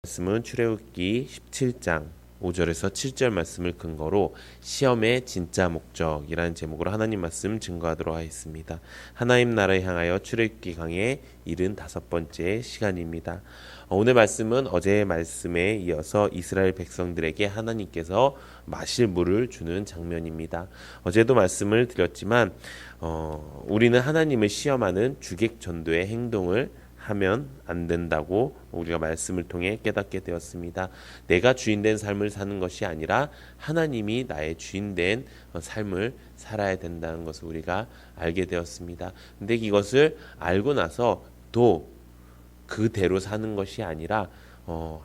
말씀은 출애굽기 17장 5절에서 7절 말씀을 근거로 시험의 진짜 목적이라는 제목으로 하나님 말씀 증거하도록 하겠습니다. 하나님 나라에 향하여 출애굽기 강의 75번째 시간입니다. 오늘 말씀은 어제의 말씀에 이어서 이스라엘 백성들에게 하나님께서 마실 물을 주는 장면입니다. 어제도 말씀을 드렸지만 우리는 하나님을 시험하는 주객 전도의 행동을 하면 안 된다고 우리가 말씀을 통해 깨닫게 되었습니다. 내가 주인된 삶을 사는 것이 아니라 하나님이 나의 주인된 삶을 살아야 된다는 것을 우리가 알게 되었습니다. 근데 이것을 알고 나서 또 그대로 사는 것이 아니라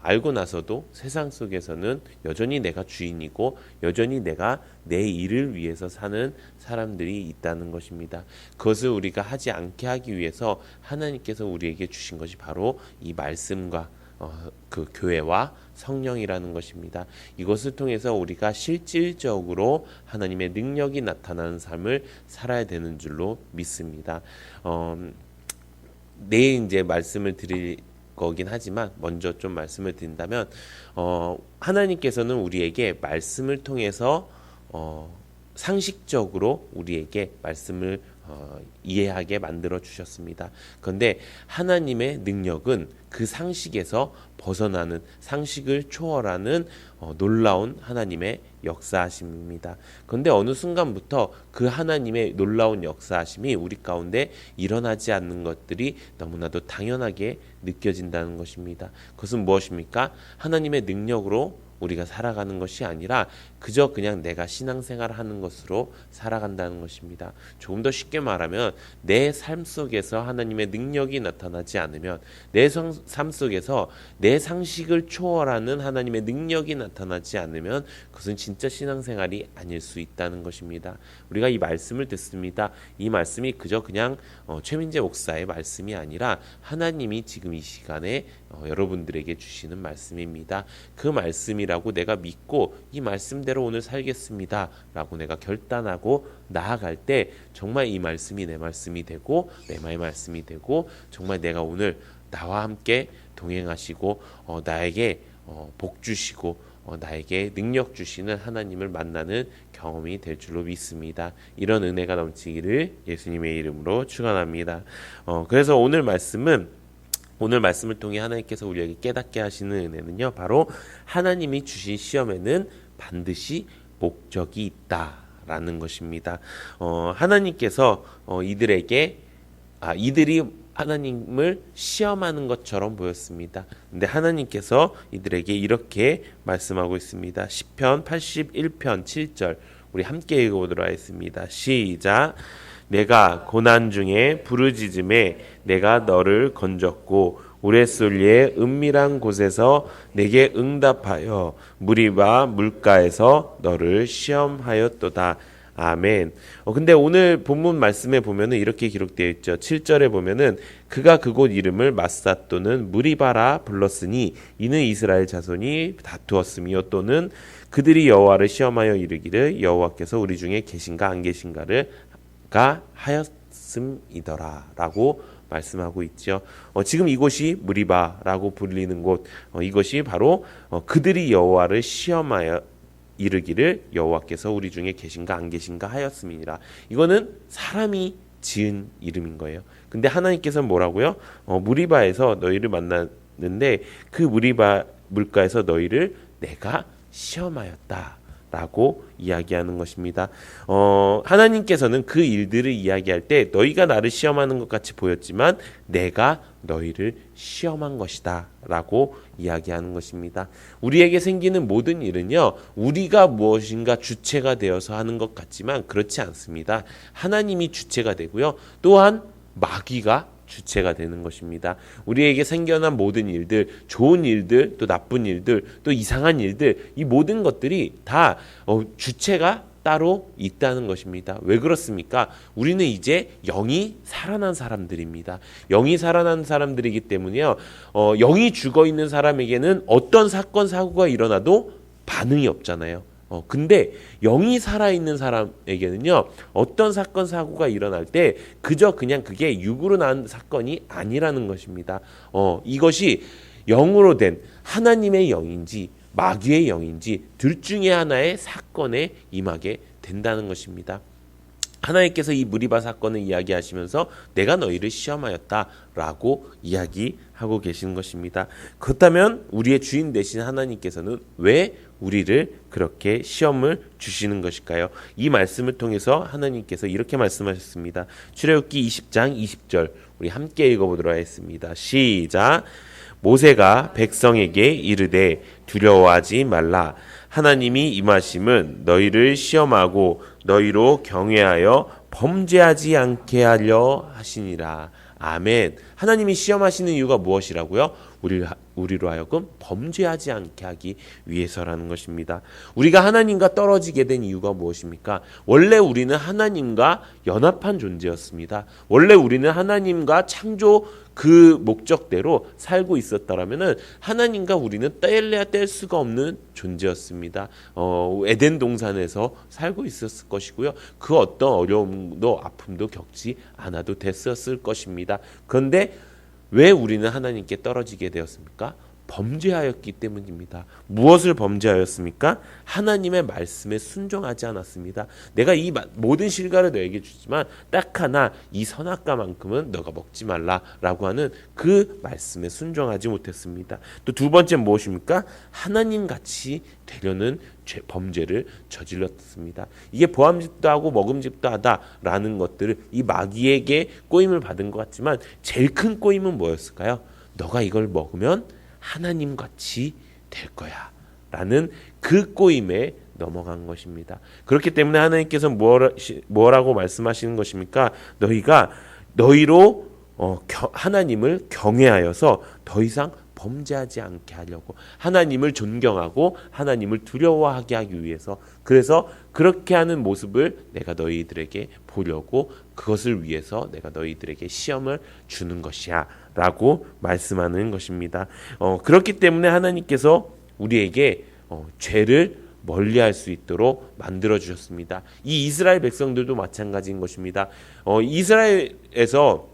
알고 나서도 세상 속에서는 여전히 내가 주인이고 여전히 내가 내 일을 위해서 사는 사람들이 있다는 것입니다. 그것을 우리가 하지 않게 하기 위해서 하나님께서 우리에게 주신 것이 바로 이 말씀과 그 교회와 성령이라는 것입니다. 이것을 통해서 우리가 실질적으로 하나님의 능력이 나타나는 삶을 살아야 되는 줄로 믿습니다. 내일 이제 말씀을 드릴 거긴 하지만 먼저 좀 말씀을 드린다면 하나님께서는 우리에게 말씀을 통해서 상식적으로 우리에게 말씀을 이해하게 만들어 주셨습니다. 그런데 하나님의 능력은 그 상식에서 벗어나는, 상식을 초월하는 놀라운 하나님의 역사하심입니다. 그런데 어느 순간부터 그 하나님의 놀라운 역사하심이 우리 가운데 일어나지 않는 것들이 너무나도 당연하게 느껴진다는 것입니다. 그것은 무엇입니까? 하나님의 능력으로 우리가 살아가는 것이 아니라 그저 그냥 내가 신앙생활을 하는 것으로 살아간다는 것입니다. 조금 더 쉽게 말하면 내 삶 속에서 하나님의 능력이 나타나지 않으면, 내 삶 속에서 내 상식을 초월하는 하나님의 능력이 나타나지 않으면 그것은 진짜 신앙생활이 아닐 수 있다는 것입니다. 우리가 이 말씀을 듣습니다. 이 말씀이 그저 그냥 최민재 목사의 말씀이 아니라 하나님이 지금 이 시간에 여러분들에게 주시는 말씀입니다. 그 말씀이라고 내가 믿고 이 말씀대로 오늘 살겠습니다 라고 내가 결단하고 나아갈 때 정말 이 말씀이 내 말씀이 되고 내 말씀이 되고 정말 내가 오늘 나와 함께 동행하시고 나에게 복 주시고 나에게 능력 주시는 하나님을 만나는 경험이 될 줄로 믿습니다. 이런 은혜가 넘치기를 예수님의 이름으로 축원합니다. 그래서 오늘 말씀을 통해 하나님께서 우리에게 깨닫게 하시는 은혜는요, 바로 하나님이 주신 시험에는 반드시 목적이 있다라는 것입니다. 하나님께서 이들이 하나님을 시험하는 것처럼 보였습니다. 근데 하나님께서 이들에게 이렇게 말씀하고 있습니다. 시편 81편 7절 우리 함께 읽어보도록 하겠습니다. 시작. 내가 고난 중에 부르짖음에 내가 너를 건졌고 우레솔리의 은밀한 곳에서 내게 응답하여 무리바 물가에서 너를 시험하였도다. 아멘. 근데 오늘 본문 말씀에 보면은 이렇게 기록되어 있죠. 7절에 보면은 그가 그곳 이름을 마사 또는 무리바라 불렀으니 이는 이스라엘 자손이 다투었으며 또는 그들이 여호와를 시험하여 이르기를 여호와께서 우리 중에 계신가 안 계신가를 하였음이더라라고 말씀하고 있죠. 지금 이곳이 무리바라고 불리는 곳, 이것이 바로 그들이 여호와를 시험하여 이르기를 여호와께서 우리 중에 계신가 안 계신가 하였음이니라. 이거는 사람이 지은 이름인 거예요. 근데 하나님께서는 뭐라고요? 무리바에서 너희를 만났는데 그 무리바 물가에서 너희를 내가 시험하였다 라고 이야기하는 것입니다. 하나님께서는 그 일들을 이야기할 때 너희가 나를 시험하는 것 같이 보였지만 내가 너희를 시험한 것이다 라고 이야기하는 것입니다. 우리에게 생기는 모든 일은요, 우리가 무엇인가 주체가 되어서 하는 것 같지만 그렇지 않습니다. 하나님이 주체가 되고요, 또한 마귀가 주체가 되는 것입니다. 우리에게 생겨난 모든 일들, 좋은 일들, 또 나쁜 일들, 또 이상한 일들, 이 모든 것들이 다 주체가 따로 있다는 것입니다. 왜 그렇습니까? 우리는 이제 영이 살아난 사람들입니다. 영이 살아난 사람들이기 때문에요, 영이 죽어 있는 사람에게는 어떤 사건 사고가 일어나도 반응이 없잖아요. 근데 영이 살아있는 사람에게는요, 어떤 사건 사고가 일어날 때 그저 그냥 그게 육으로 난 사건이 아니라는 것입니다. 이것이 영으로 된 하나님의 영인지 마귀의 영인지 둘 중에 하나의 사건에 임하게 된다는 것입니다. 하나님께서 이 무리바 사건을 이야기하시면서 내가 너희를 시험하였다라고 이야기하고 계시는 것입니다. 그렇다면 우리의 주인 되신 하나님께서는 왜 우리를 그렇게 시험을 주시는 것일까요? 이 말씀을 통해서 하나님께서 이렇게 말씀하셨습니다. 출애굽기 20장 20절 우리 함께 읽어보도록 하겠습니다. 시작. 모세가 백성에게 이르되 두려워하지 말라. 하나님이 임하심은 너희를 시험하고 너희로 경외하여 범죄하지 않게 하려 하시니라. 아멘. 하나님이 시험하시는 이유가 무엇이라고요? 우리로 하여금 범죄하지 않게 하기 위해서라는 것입니다. 우리가 하나님과 떨어지게 된 이유가 무엇입니까? 원래 우리는 하나님과 연합한 존재였습니다. 원래 우리는 하나님과 창조 그 목적대로 살고 있었다라면은 하나님과 우리는 뗄래야 뗄 수가 없는 존재였습니다. 에덴 동산에서 살고 있었을 것이고요. 그 어떤 어려움도 아픔도 겪지 않아도 됐었을 것입니다. 그런데 왜 우리는 하나님께 떨어지게 되었습니까? 범죄하였기 때문입니다. 무엇을 범죄하였습니까? 하나님의 말씀에 순종하지 않았습니다. 내가 이 모든 실과를 너에게 주지만 딱 하나 이 선악과만큼은 너가 먹지 말라라고 하는 그 말씀에 순종하지 못했습니다. 또 두 번째 무엇입니까? 하나님같이 되려는 범죄를 저질렀습니다. 이게 보암짓도 하고 먹음직도 하다라는 것들을 이 마귀에게 꼬임을 받은 것 같지만 제일 큰 꼬임은 뭐였을까요? 너가 이걸 먹으면 하나님같이 될 거야 라는 그 꼬임에 넘어간 것입니다. 그렇기 때문에 하나님께서 뭐라고 말씀하시는 것입니까? 너희로 하나님을 경외하여서 더 이상 범죄하지 않게 하려고, 하나님을 존경하고 하나님을 두려워하게 하기 위해서, 그래서 그렇게 하는 모습을 내가 너희들에게 보려고, 그것을 위해서 내가 너희들에게 시험을 주는 것이야 라고 말씀하는 것입니다. 그렇기 때문에 하나님께서 우리에게 죄를 멀리할 수 있도록 만들어 주셨습니다. 이 이스라엘 백성들도 마찬가지인 것입니다. 이스라엘에서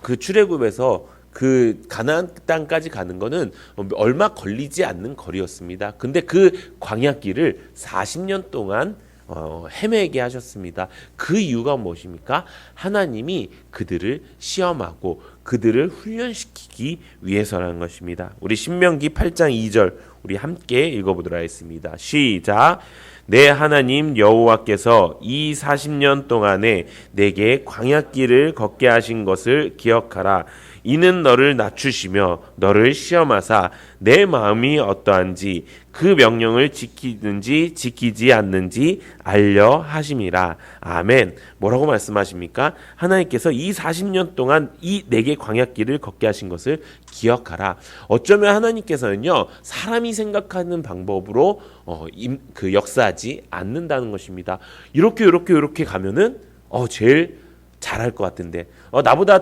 그 출애굽에서 그 가나안 땅까지 가는 거는 얼마 걸리지 않는 거리였습니다. 근데 그 광야길을 40년 동안 헤매게 하셨습니다. 그 이유가 무엇입니까? 하나님이 그들을 시험하고 그들을 훈련시키기 위해서라는 것입니다. 우리 신명기 8장 2절 우리 함께 읽어보도록 하겠습니다. 시작. 내 하나님 여호와께서 이 40년 동안에 내게 광야길을 걷게 하신 것을 기억하라. 이는 너를 낮추시며 너를 시험하사 내 마음이 어떠한지 그 명령을 지키는지 지키지 않는지 알려 하심이라. 아멘. 뭐라고 말씀하십니까? 하나님께서 이 40년 동안 이 내게 광야길을 걷게 하신 것을 기억하라. 어쩌면 하나님께서는요, 사람이 생각하는 방법으로 그 역사하지 않는다는 것입니다. 이렇게 가면은 제일 잘할 것 같은데 나보다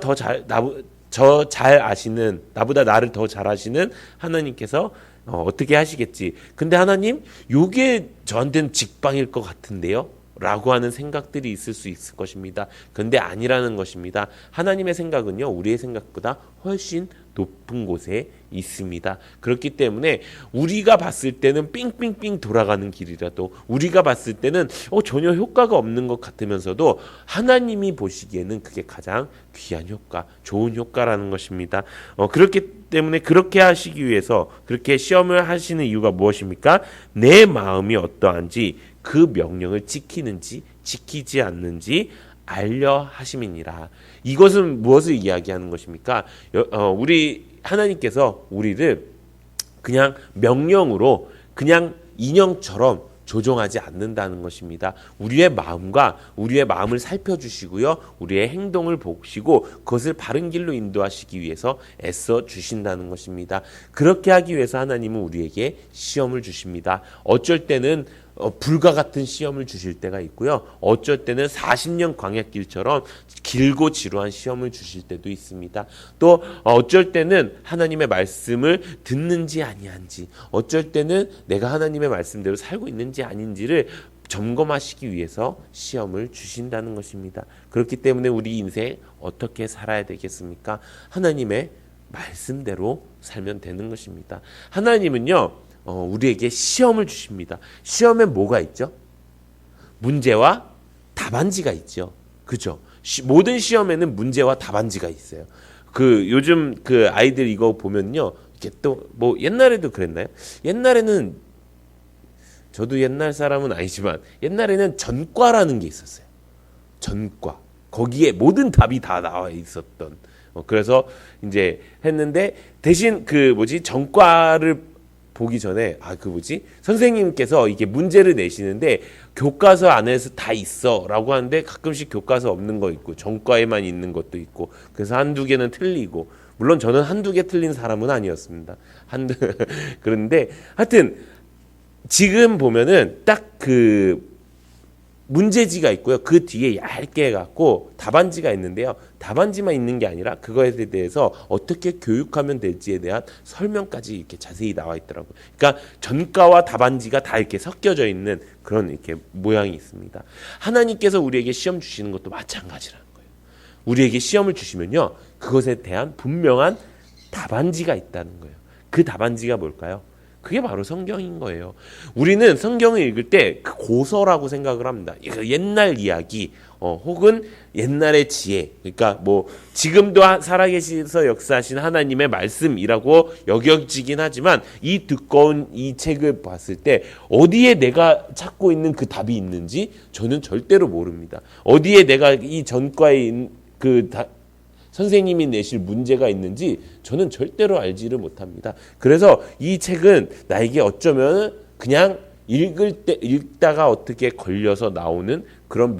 나를 더 잘 아시는 하나님께서 어떻게 하시겠지. 근데 하나님, 요게 저한테는 직방일 것 같은데요? 라고 하는 생각들이 있을 수 있을 것입니다. 근데 아니라는 것입니다. 하나님의 생각은요, 우리의 생각보다 훨씬 높은 곳에 있습니다. 그렇기 때문에 우리가 봤을 때는 삥삥삥 돌아가는 길이라도, 우리가 봤을 때는 전혀 효과가 없는 것 같으면서도 하나님이 보시기에는 그게 가장 귀한 효과, 좋은 효과라는 것입니다. 그렇기 때문에 그렇게 하시기 위해서 그렇게 시험을 하시는 이유가 무엇입니까? 내 마음이 어떠한지 그 명령을 지키는지 지키지 않는지 알려 하심이니라. 이것은 무엇을 이야기하는 것입니까? 우리 하나님께서 우리를 그냥 명령으로 그냥 인형처럼 조종하지 않는다는 것입니다. 우리의 마음을 살펴주시고요, 우리의 행동을 보시고 그것을 바른 길로 인도하시기 위해서 애써 주신다는 것입니다. 그렇게 하기 위해서 하나님은 우리에게 시험을 주십니다. 어쩔 때는 불과 같은 시험을 주실 때가 있고요, 어쩔 때는 40년 광야길처럼 길고 지루한 시험을 주실 때도 있습니다. 또 어쩔 때는 하나님의 말씀을 듣는지 아니한지, 어쩔 때는 내가 하나님의 말씀대로 살고 있는지 아닌지를 점검하시기 위해서 시험을 주신다는 것입니다. 그렇기 때문에 우리 인생 어떻게 살아야 되겠습니까? 하나님의 말씀대로 살면 되는 것입니다. 하나님은요, 우리에게 시험을 주십니다. 시험에 뭐가 있죠? 문제와 답안지가 있죠. 그죠? 모든 시험에는 문제와 답안지가 있어요. 요즘 아이들 이거 보면요, 이렇게 또 뭐 옛날에도 그랬나요? 옛날에는 저도 옛날 사람은 아니지만 옛날에는 전과라는 게 있었어요. 전과. 거기에 모든 답이 다 나와 있었던. 그래서 이제 했는데 대신 전과를 보기 전에 선생님께서 이게 문제를 내시는데 교과서 안에서 다 있어라고 하는데 가끔씩 교과서 없는 거 있고 전과에만 있는 것도 있고 그래서 한두 개는 틀리고 물론 저는 한두 개 틀린 사람은 아니었습니다. 그런데 하여튼 지금 보면은 딱 문제지가 있고요. 그 뒤에 얇게 해갖고 답안지가 있는데요. 답안지만 있는 게 아니라 그거에 대해서 어떻게 교육하면 될지에 대한 설명까지 이렇게 자세히 나와 있더라고요. 그러니까 전과와 답안지가 다 이렇게 섞여져 있는 그런 이렇게 모양이 있습니다. 하나님께서 우리에게 시험 주시는 것도 마찬가지라는 거예요. 우리에게 시험을 주시면요. 그것에 대한 분명한 답안지가 있다는 거예요. 그 답안지가 뭘까요? 그게 바로 성경인 거예요. 우리는 성경을 읽을 때 고서라고 생각을 합니다. 옛날 이야기, 혹은 옛날의 지혜. 그러니까 뭐 지금도 살아계셔서 역사하신 하나님의 말씀이라고 여겨지긴 하지만 이 두꺼운 이 책을 봤을 때 어디에 내가 찾고 있는 그 답이 있는지 저는 절대로 모릅니다. 어디에 내가 이 전과에 선생님이 내실 문제가 있는지 저는 절대로 알지를 못합니다. 그래서 이 책은 나에게 어쩌면 그냥 읽다가 어떻게 걸려서 나오는 그런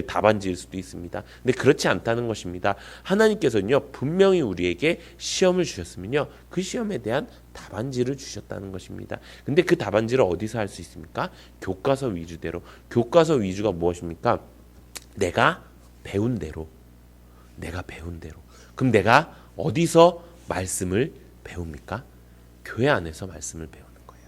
답안지일 수도 있습니다. 근데 그렇지 않다는 것입니다. 하나님께서는요, 분명히 우리에게 시험을 주셨으면요, 그 시험에 대한 답안지를 주셨다는 것입니다. 근데 그 답안지를 어디서 할 수 있습니까? 교과서 위주대로. 교과서 위주가 무엇입니까? 내가 배운 대로. 그럼 내가 어디서 말씀을 배웁니까? 교회 안에서 말씀을 배우는 거예요.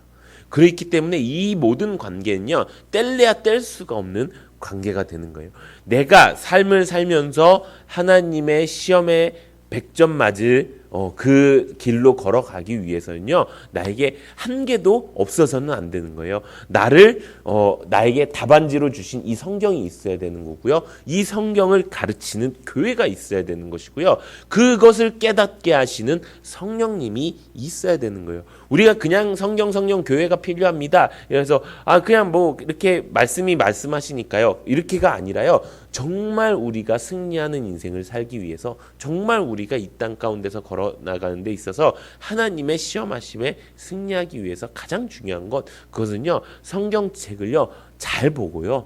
그렇기 때문에 이 모든 관계는요, 뗄래야 뗄 수가 없는 관계가 되는 거예요. 내가 삶을 살면서 하나님의 시험에 100점 맞을 그 길로 걸어가기 위해서는요, 나에게 한계도 없어서는 안 되는 거예요. 나에게 답안지로 주신 이 성경이 있어야 되는 거고요. 이 성경을 가르치는 교회가 있어야 되는 것이고요. 그것을 깨닫게 하시는 성령님이 있어야 되는 거예요. 우리가 그냥 성경 교회가 필요합니다. 그래서 그냥 뭐 이렇게 말씀하시니까요. 이렇게가 아니라요. 정말 우리가 승리하는 인생을 살기 위해서 정말 우리가 이 땅 가운데서 걸어 나가는 데 있어서 하나님의 시험하심에 승리하기 위해서 가장 중요한 것, 그것은요, 성경책을요 잘 보고요,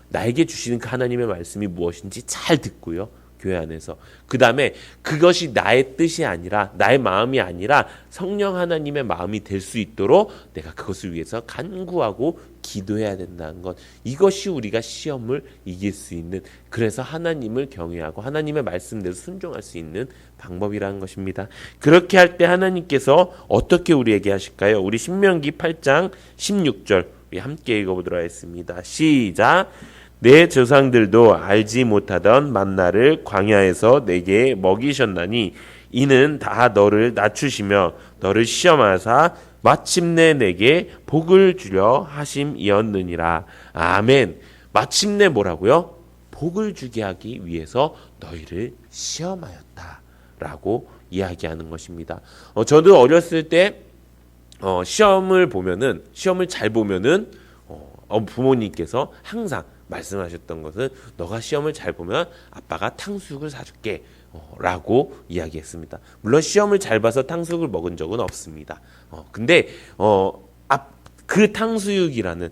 나에게 주시는 그 하나님의 말씀이 무엇인지 잘 듣고요, 교회 안에서. 그 다음에 그것이 나의 뜻이 아니라, 나의 마음이 아니라 성령 하나님의 마음이 될 수 있도록 내가 그것을 위해서 간구하고 기도해야 된다는 것. 이것이 우리가 시험을 이길 수 있는, 그래서 하나님을 경외하고 하나님의 말씀대로 순종할 수 있는 방법이라는 것입니다. 그렇게 할 때 하나님께서 어떻게 우리에게 하실까요? 우리 신명기 8장 16절 우리 함께 읽어보도록 하겠습니다. 시작. 내 조상들도 알지 못하던 만나를 광야에서 내게 먹이셨나니 이는 다 너를 낮추시며 너를 시험하사 마침내 내게 복을 주려 하심이었느니라. 아멘. 마침내 뭐라고요? 복을 주게 하기 위해서 너희를 시험하였다라고 이야기하는 것입니다. 저도 어렸을 때 시험을 잘 보면은 부모님께서 항상 말씀하셨던 것은 너가 시험을 잘 보면 아빠가 탕수육을 사줄게 라고 이야기했습니다. 물론 시험을 잘 봐서 탕수육을 먹은 적은 없습니다. 근데 그 탕수육이라는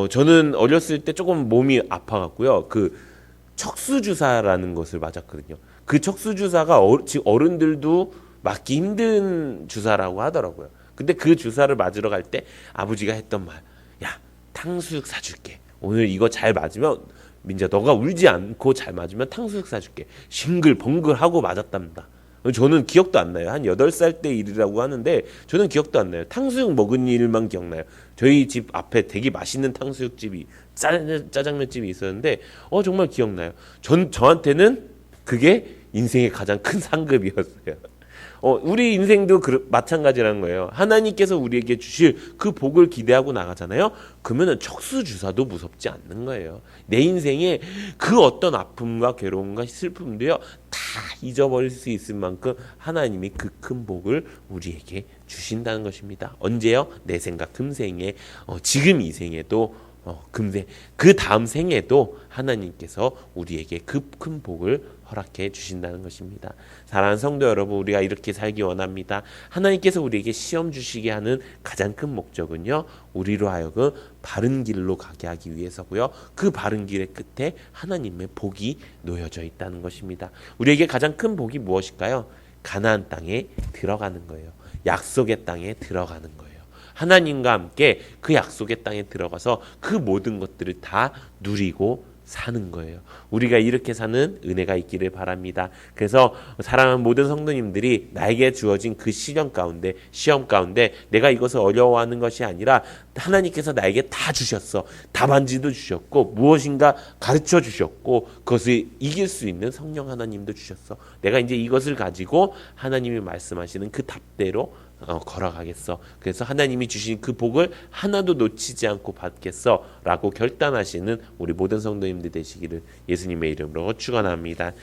저는 어렸을 때 조금 몸이 아파갖고요. 그 척수주사라는 것을 맞았거든요. 그 척수주사가 지금 어른들도 맞기 힘든 주사라고 하더라고요. 근데 그 주사를 맞으러 갈 때 아버지가 했던 말, 야, 탕수육 사줄게. 오늘 이거 잘 맞으면, 민지야 너가 울지 않고 잘 맞으면 탕수육 사줄게. 싱글벙글하고 맞았답니다. 저는 기억도 안 나요. 한 8살 때 일이라고 하는데 저는 기억도 안 나요. 탕수육 먹은 일만 기억나요. 저희 집 앞에 되게 맛있는 탕수육집이, 짜장면집이 있었는데 정말 기억나요. 저한테는 그게 인생의 가장 큰 상급이었어요. 우리 인생도 마찬가지라는 거예요. 하나님께서 우리에게 주실 그 복을 기대하고 나가잖아요. 그러면은 척수주사도 무섭지 않는 거예요. 내 인생에 그 어떤 아픔과 괴로움과 슬픔도요 다 잊어버릴 수 있을 만큼 하나님이 그 큰 복을 우리에게 주신다는 것입니다. 언제요? 내 생각 금생에, 지금 이 생에도, 금생 그 다음 생에도 하나님께서 우리에게 그 큰 복을 허락해 주신다는 것입니다. 사랑하는 성도 여러분, 우리가 이렇게 살기 원합니다. 하나님께서 우리에게 시험 주시게 하는 가장 큰 목적은요, 우리로 하여금 바른 길로 가게 하기 위해서고요. 그 바른 길의 끝에 하나님의 복이 놓여져 있다는 것입니다. 우리에게 가장 큰 복이 무엇일까요? 가나안 땅에 들어가는 거예요. 약속의 땅에 들어가는 거예요. 하나님과 함께 그 약속의 땅에 들어가서 그 모든 것들을 다 누리고 사는 거예요. 우리가 이렇게 사는 은혜가 있기를 바랍니다. 그래서 사랑하는 모든 성도님들이 나에게 주어진 그 시험 가운데 내가 이것을 어려워하는 것이 아니라 하나님께서 나에게 다 주셨어. 답안지도 주셨고 무엇인가 가르쳐 주셨고 그것을 이길 수 있는 성령 하나님도 주셨어. 내가 이제 이것을 가지고 하나님이 말씀하시는 그 답대로 걸어가겠어. 그래서 하나님이 주신 그 복을 하나도 놓치지 않고 받겠어 라고 결단하시는 우리 모든 성도님들 되시기를 예수님의 이름으로 축원합니다.